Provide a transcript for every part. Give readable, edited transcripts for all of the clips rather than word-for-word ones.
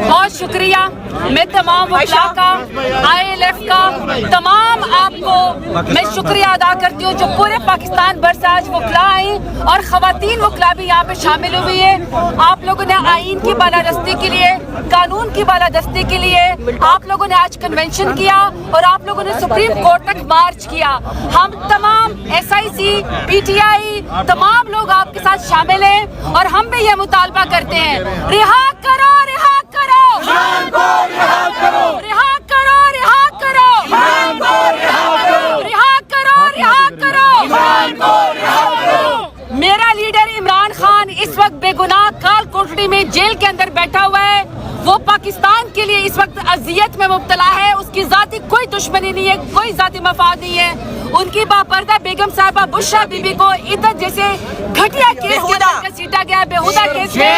بہت شکریہ میں تمام وکلاء کا، ILF کا، تمام آپ کو میں شکریہ ادا کرتی ہوں جو پورے پاکستان بھر سے آج وکلاء آئیں اور خواتین وکلاء بھی یہاں پہ شامل ہوئی ہیں. آپ لوگوں نے آئین کی بالادستی کے لیے، قانون کی بالادستی کے لیے آپ لوگوں نے آج کنونشن کیا اور آپ لوگوں نے سپریم کورٹ تک مارچ کیا. ہم تمام SIC PTI تمام لوگ آپ کے ساتھ شامل ہیں اور ہم بھی یہ مطالبہ کرتے ہیں، رہا کرو، رہا کرو، رہا کرو، رہا کرو، رہا کرو، رہا کرو. میرا لیڈر عمران خان اس وقت بے گناہ کال کوٹڑی میں جیل کے اندر بیٹھا ہوا ہے. وہ پاکستان کے لیے اس وقت اذیت میں مبتلا ہے. اس کی ذاتی کوئی دشمنی نہیں ہے، کوئی ذاتی مفاد نہیں ہے. ان کی باپردہ بیگم صاحبہ بشرا بی بی کو عدت جیسے گھٹیا کیس کے اندر گھسیٹا گیا، بےہودہ کیس میں.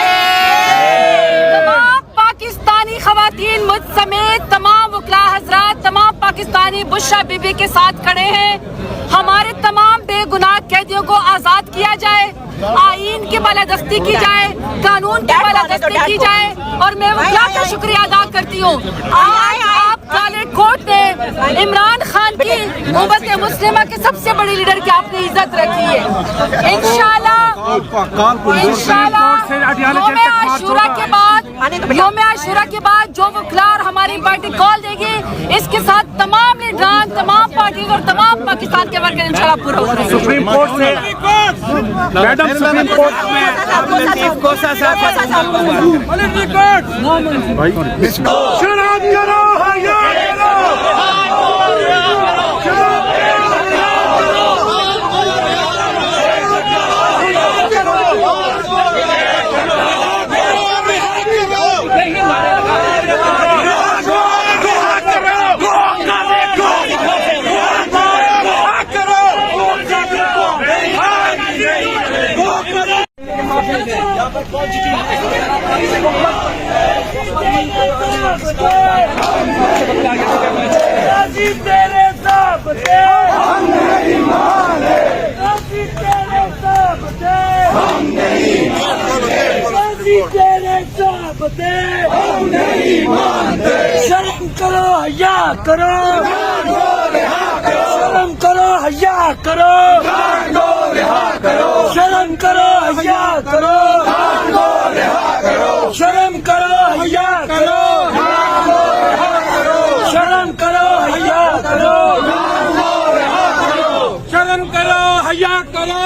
تمام پاکستانی خواتین مجھ سمیت تمام وکلاء حضرات، تمام پاکستانی بشرا بی بی کے ساتھ کھڑے ہیں. ہمارے تمام بے گناہ قیدیوں کو آزاد کیا جائے، آئین کی بالادستی کی جائے، قانون کی بالادستی کی جائے. اور میں وکلاء کا شکریہ ادا کرتی ہوں. آج آپ کالے کوٹ نے عمران خان کی امت مسلمہ کے سب سے بڑے لیڈر کی آپ نے عزت رکھی ہے. انشاءاللہ یوم عاشورہ کے بعد جو وکلاء اور ہماری پارٹی کال دے گی، اس کے ساتھ تمام لیڈران، تمام پارٹی اور تمام پاکستان کے ورکر انشاءاللہ پورا ہو رہے ہیں. سپریم کورٹ سے میڈم، سپریم کورٹ میں شرم کرو، حیا کرو، شرم کرو، حیا کرو، شرم کرو، حیا کرو، شرم کرو، حیا کرو، شرم کرو، حیا کرو، شرم کرو، حیا کرو.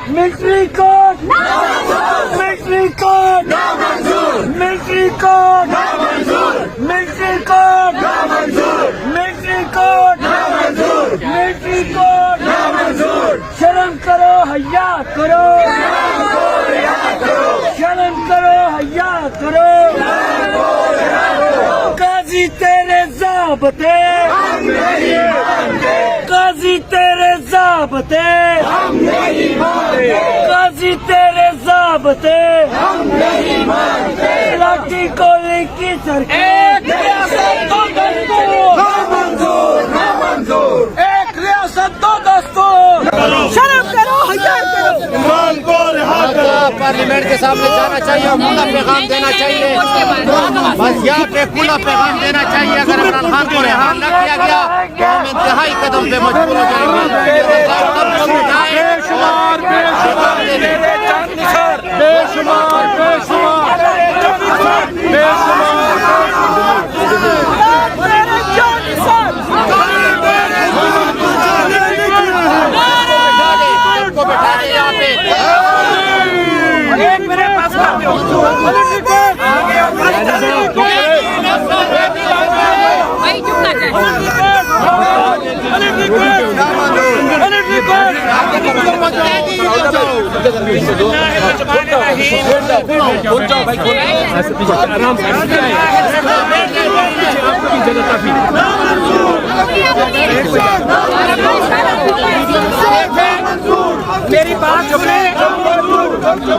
Military code, military code, military code, military code, military code, military code. شرم کرو، حیا کرو، شرم کرو، حیا کرو. قاضی تیرے ضابطے، قاضی تیرے ضابطے، قاضی تیرے ضابطے، لاٹھی گولی کی سرکار. ایک ریاست دو دستور. شرم کرو، حیا کرو. عمران کو رہا کرو. پارلیمنٹ کے سامنے جانا چاہیے اور کھلا پیغام دینا چاہیے. بس یہاں پہ کھلا پیغام دینا چاہیے. اگر عمران خان کو رہا نہ کیا گیا تو ہم انتہائی قدم پہ مجبور ہو جائیں گے. بے شمار، بے شمار، بے شمار، بے شمار، بے کو بٹھا دیں یہاں پہ. میرے پاس آرام سے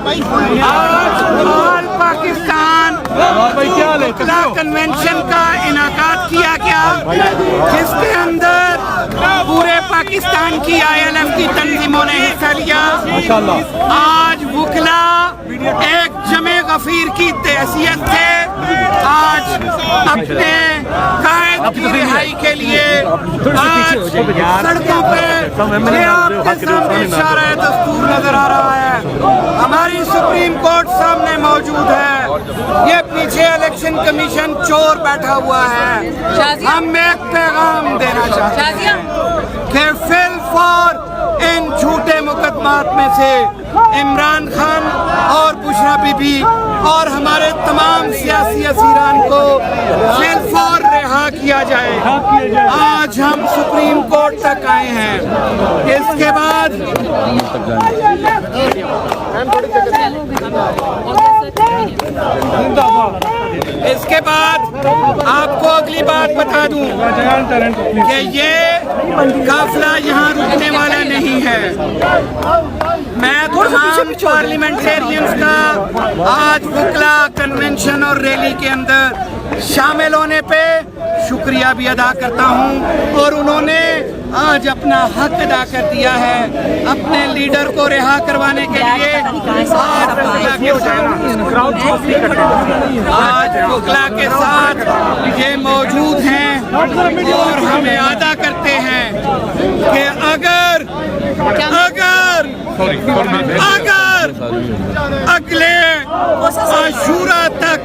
آج آل پاکستان وکلا کنونشن کا انعقاد کیا گیا، جس کے اندر پورے پاکستان کی ILF کی تنظیموں نے حصہ لیا۔ آج وکلا ایک جمع غفیر کی حیثیت سے آج اپنے قائد کی رہائی کے لیے آج سڑکوں پہ یہ آپ کے سامنے اشارہ دستور نظر آ رہا ہے۔ ہماری سپریم کورٹ سامنے موجود ہے، یہ پیچھے الیکشن کمیشن چور بیٹھا ہوا ہے۔ ہم ایک پیغام دینا چاہتے ہیں کہ فی الفور ان جھوٹے مقدمات میں سے عمران خان اور بشرا بی بی اور ہمارے تمام سیاسی اسیران کو فی الفور رہا کیا جائے۔ آج ہم سپریم کورٹ تک آئے ہیں۔ اس کے بعد آپ کو اگلی بات بتا دوں کہ یہ قافلہ یہاں رکنے والا نہیں ہے۔ میں تمام پارلیمنٹیرینز کا آج وکلا کنونشن اور ریلی کے اندر شامل ہونے پہ شکریہ بھی ادا کرتا ہوں، اور انہوں نے آج اپنا حق ادا کر دیا ہے اپنے لیڈر کو رہا کروانے کے لیے۔ آج وکلا کے ساتھ یہ موجود ہیں اور ہمیں ادا کرتے ہیں کہ اگر اگلے عاشورہ تک،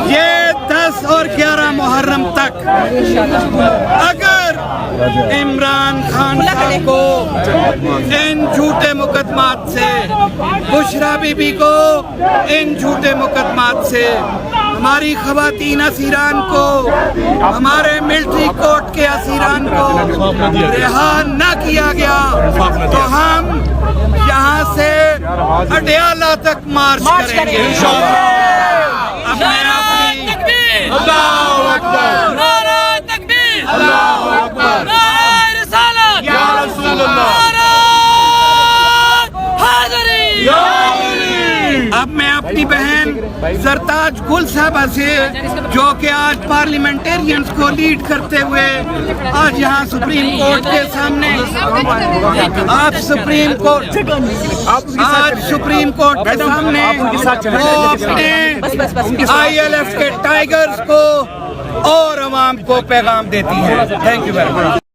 یہ 10 اور 11 محرم تک، اگر عمران خان صاحب کو ان جھوٹے مقدمات سے، بشرا بی بی کو ان جھوٹے مقدمات سے، ہماری خواتین اسیران کو، ہمارے ملٹری کورٹ کے اسیران کو رہا نہ کیا گیا تو ہم یہاں سے اڈیالہ تک مارچ کریں گے انشاءاللہ۔ اب میں اپنی اللہ اکبر، نعرہ تکبیر، اللہ اکبر، نعرہ رسالت، یا رسول اللہ، حاضری، اب میں اپنی بہن زرتاج گل صاحبہ سے، جو کہ آج پارلیمنٹیرینز کو لیڈ کرتے ہوئے آج یہاں سپریم کورٹ کے سامنے، آج سپریم کورٹ کے سامنے وہ اپنے ILF کے ٹائیگرز کو اور عوام کو پیغام دیتی ہے۔ Thank you very much.